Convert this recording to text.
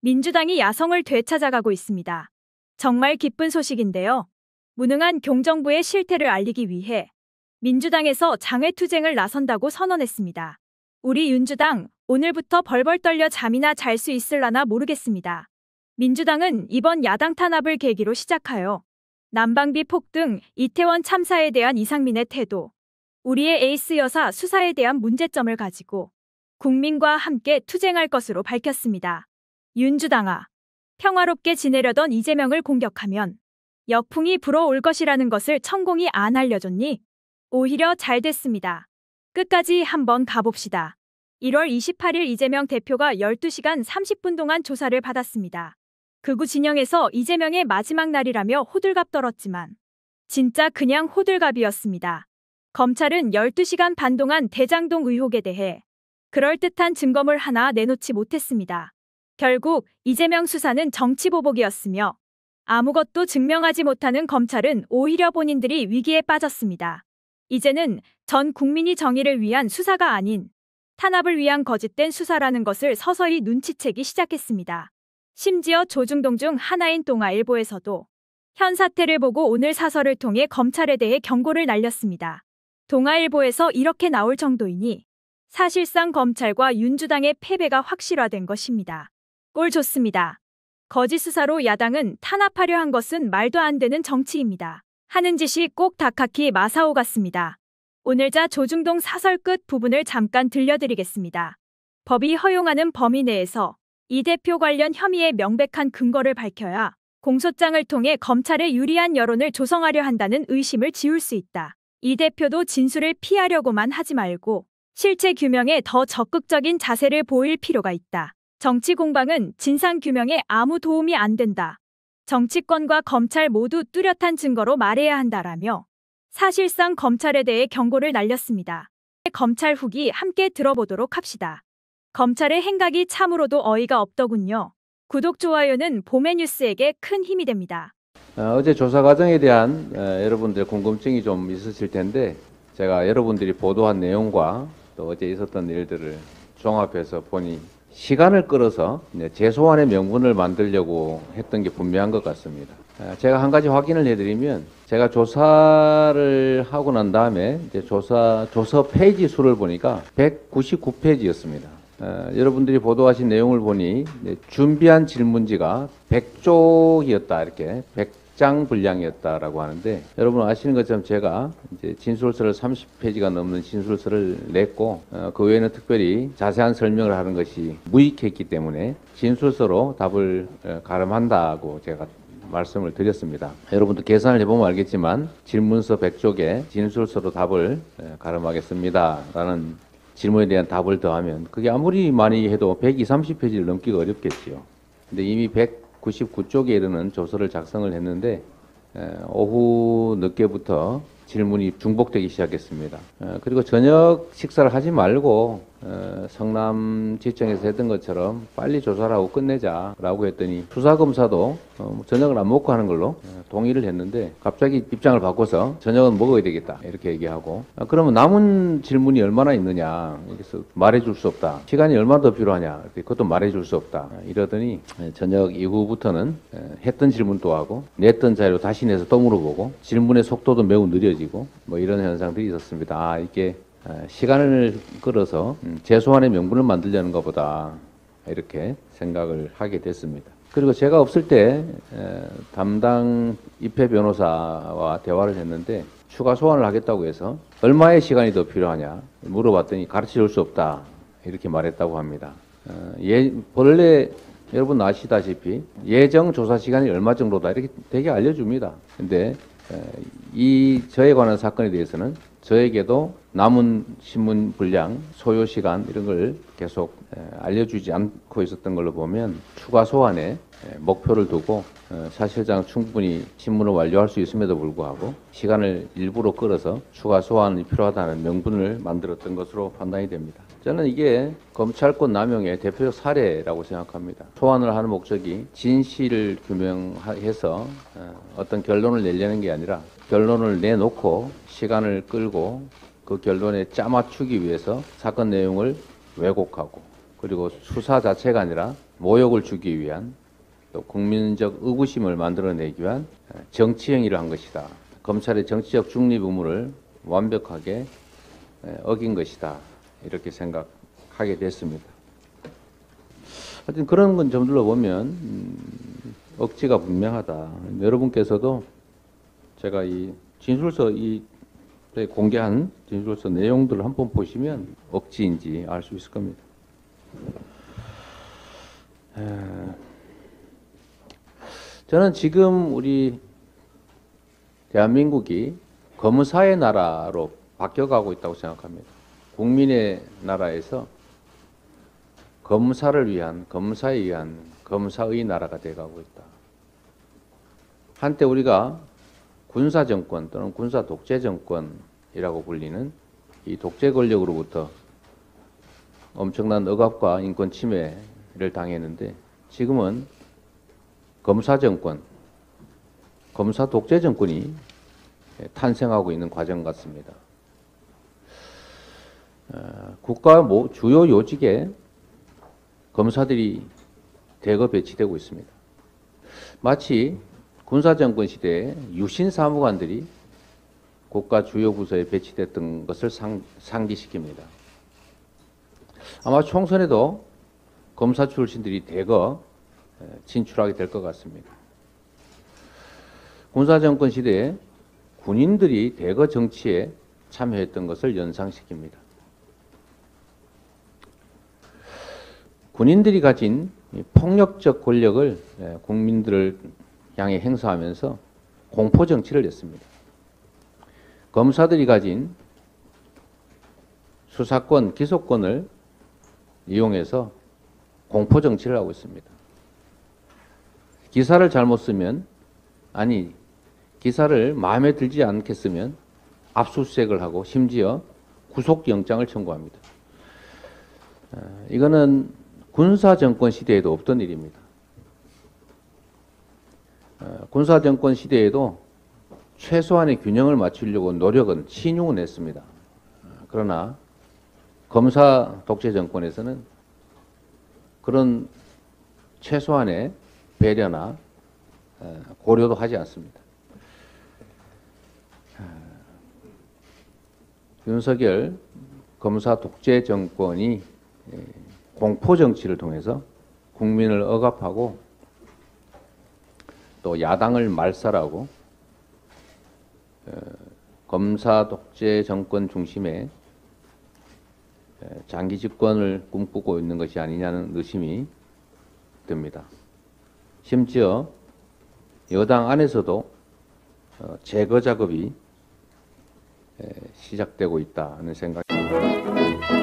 민주당이 야성을 되찾아가고 있습니다. 정말 기쁜 소식인데요. 무능한 경정부의 실태를 알리기 위해 민주당에서 장외투쟁을 나선다고 선언했습니다. 우리 윤주당, 오늘부터 벌벌 떨려 잠이나 잘 수 있을라나 모르겠습니다. 민주당은 이번 야당 탄압을 계기로 시작하여 난방비 폭등, 이태원 참사에 대한 이상민의 태도, 우리의 에이스 여사 수사에 대한 문제점을 가지고 국민과 함께 투쟁할 것으로 밝혔습니다. 윤주당아, 평화롭게 지내려던 이재명을 공격하면 역풍이 불어올 것이라는 것을 천공이 안 알려줬니? 오히려 잘 됐습니다. 끝까지 한번 가봅시다. 1월 28일 이재명 대표가 12시간 30분 동안 조사를 받았습니다. 극우 진영에서 이재명의 마지막 날이라며 호들갑 떨었지만 진짜 그냥 호들갑이었습니다. 검찰은 12시간 반 동안 대장동 의혹에 대해 그럴듯한 증거물 하나 내놓지 못했습니다. 결국 이재명 수사는 정치보복이었으며 아무것도 증명하지 못하는 검찰은 오히려 본인들이 위기에 빠졌습니다. 이제는 전 국민이 정의를 위한 수사가 아닌 탄압을 위한 거짓된 수사라는 것을 서서히 눈치채기 시작했습니다. 심지어 조중동 중 하나인 동아일보에서도 현 사태를 보고 오늘 사설을 통해 검찰에 대해 경고를 날렸습니다. 동아일보에서 이렇게 나올 정도이니 사실상 검찰과 윤주당의 패배가 확실화된 것입니다. 꼴 좋습니다. 거짓 수사로 야당은 탄압하려 한 것은 말도 안 되는 정치입니다. 하는 짓이 꼭 다카키 마사오 같습니다. 오늘자 조중동 사설 끝 부분을 잠깐 들려드리겠습니다. 법이 허용하는 범위 내에서 이 대표 관련 혐의의 명백한 근거를 밝혀야 공소장을 통해 검찰에 유리한 여론을 조성하려 한다는 의심을 지울 수 있다. 이 대표도 진술을 피하려고만 하지 말고 실체 규명에 더 적극적인 자세를 보일 필요가 있다. 정치 공방은 진상 규명에 아무 도움이 안 된다. 정치권과 검찰 모두 뚜렷한 증거로 말해야 한다라며 사실상 검찰에 대해 경고를 날렸습니다. 검찰 후기 함께 들어보도록 합시다. 검찰의 행각이 참으로도 어이가 없더군요. 구독, 좋아요는 봄의 뉴스에게 큰 힘이 됩니다. 어제 조사 과정에 대한 여러분들의 궁금증이 좀 있으실 텐데 제가 여러분들이 보도한 내용과 또 어제 있었던 일들을 종합해서 보니 시간을 끌어서 재소환의 명분을 만들려고 했던 게 분명한 것 같습니다. 제가 한 가지 확인을 해드리면 제가 조사를 하고 난 다음에 이제 조서 페이지 수를 보니까 199페이지였습니다. 여러분들이 보도하신 내용을 보니 준비한 질문지가 100쪽이었다, 이렇게 100장 분량이었다라고 하는데, 여러분 아시는 것처럼 제가 이제 진술서를 30페이지가 넘는 진술서를 냈고 그 외에는 특별히 자세한 설명을 하는 것이 무익했기 때문에 진술서로 답을 가름한다고 제가 말씀을 드렸습니다. 여러분도 계산을 해보면 알겠지만 질문서 100쪽에 진술서로 답을 가름하겠습니다 라는 질문에 대한 답을 더하면 그게 아무리 많이 해도 120, 30페이지를 넘기가 어렵겠지요. 근데 이미 199쪽에 이르는 조서를 작성을 했는데 오후 늦게부터 질문이 중복되기 시작했습니다. 그리고 저녁 식사를 하지 말고 성남지청에서 했던 것처럼 빨리 조사를 하고 끝내자라고 했더니 수사검사도 저녁을 안 먹고 하는 걸로 동의를 했는데 갑자기 입장을 바꿔서 저녁은 먹어야 되겠다 이렇게 얘기하고, 그러면 남은 질문이 얼마나 있느냐, 그래서 말해줄 수 없다. 시간이 얼마나 더 필요하냐, 그것도 말해줄 수 없다 이러더니 저녁 이후부터는 했던 질문도 하고 냈던 자료 다시 내서 또 물어보고 질문의 속도도 매우 느려지고 뭐 이런 현상들이 있었습니다. 이게 시간을 끌어서 재소환의 명분을 만들려는 것보다 이렇게 생각을 하게 됐습니다. 그리고 제가 없을 때 담당 입회 변호사와 대화를 했는데 추가 소환을 하겠다고 해서 얼마의 시간이 더 필요하냐 물어봤더니 가르쳐줄 수 없다 이렇게 말했다고 합니다. 본래 여러분 아시다시피 예정 조사 시간이 얼마 정도다 이렇게 되게 알려줍니다. 근데 저에 관한 사건에 대해서는 저에게도 남은 신문 분량, 소요 시간 이런 걸 계속 알려주지 않고 있었던 걸로 보면 추가 소환에 목표를 두고 사실상 충분히 신문을 완료할 수 있음에도 불구하고 시간을 일부러 끌어서 추가 소환이 필요하다는 명분을 만들었던 것으로 판단이 됩니다. 저는 이게 검찰권 남용의 대표적 사례라고 생각합니다. 소환을 하는 목적이 진실을 규명해서 어떤 결론을 내려는 게 아니라 결론을 내놓고 시간을 끌고 그 결론에 짜맞추기 위해서 사건 내용을 왜곡하고 그리고 수사 자체가 아니라 모욕을 주기 위한 또 국민적 의구심을 만들어내기 위한 정치 행위를 한 것이다. 검찰의 정치적 중립 의무를 완벽하게 어긴 것이다. 이렇게 생각하게 됐습니다. 하여튼 그런 건 점들로 보면 억지가 분명하다. 여러분께서도 제가 이 진술서 공개한 진술서 내용들을 한번 보시면 억지인지 알 수 있을 겁니다. 저는 지금 우리 대한민국이 검사의 나라로 바뀌어가고 있다고 생각합니다. 국민의 나라에서 검사를 위한, 검사에 의한 검사의 나라가 되어가고 있다. 한때 우리가 군사정권 또는 군사 독재 정권이라고 불리는 이 독재 권력으로부터 엄청난 억압과 인권 침해를 당했는데 지금은 검사 정권, 검사 독재 정권이 탄생하고 있는 과정 같습니다. 국가 주요 요직에 검사들이 대거 배치되고 있습니다. 마치 군사정권 시대에 유신 사무관들이 국가 주요 부서에 배치됐던 것을 상기시킵니다. 아마 총선에도 검사 출신들이 대거 진출하게 될 것 같습니다. 군사정권 시대에 군인들이 대거 정치에 참여했던 것을 연상시킵니다. 군인들이 가진 폭력적 권력을 국민들을 향해 행사하면서 공포 정치를 했습니다. 검사들이 가진 수사권, 기소권을 이용해서 공포 정치를 하고 있습니다. 기사를 잘못 쓰면, 아니, 기사를 마음에 들지 않겠으면 압수수색을 하고 심지어 구속영장을 청구합니다. 이거는 군사정권 시대에도 없던 일입니다. 군사정권 시대에도 최소한의 균형을 맞추려고 노력은 신용은 했습니다. 그러나 검사 독재 정권에서는 그런 최소한의 배려나 고려도 하지 않습니다. 윤석열 검사 독재 정권이 공포 정치를 통해서 국민을 억압하고 또 야당을 말살하고 검사 독재 정권 중심의 장기 집권을 꿈꾸고 있는 것이 아니냐는 의심이 듭니다. 심지어 여당 안에서도 제거 작업이 시작되고 있다는 생각입니다.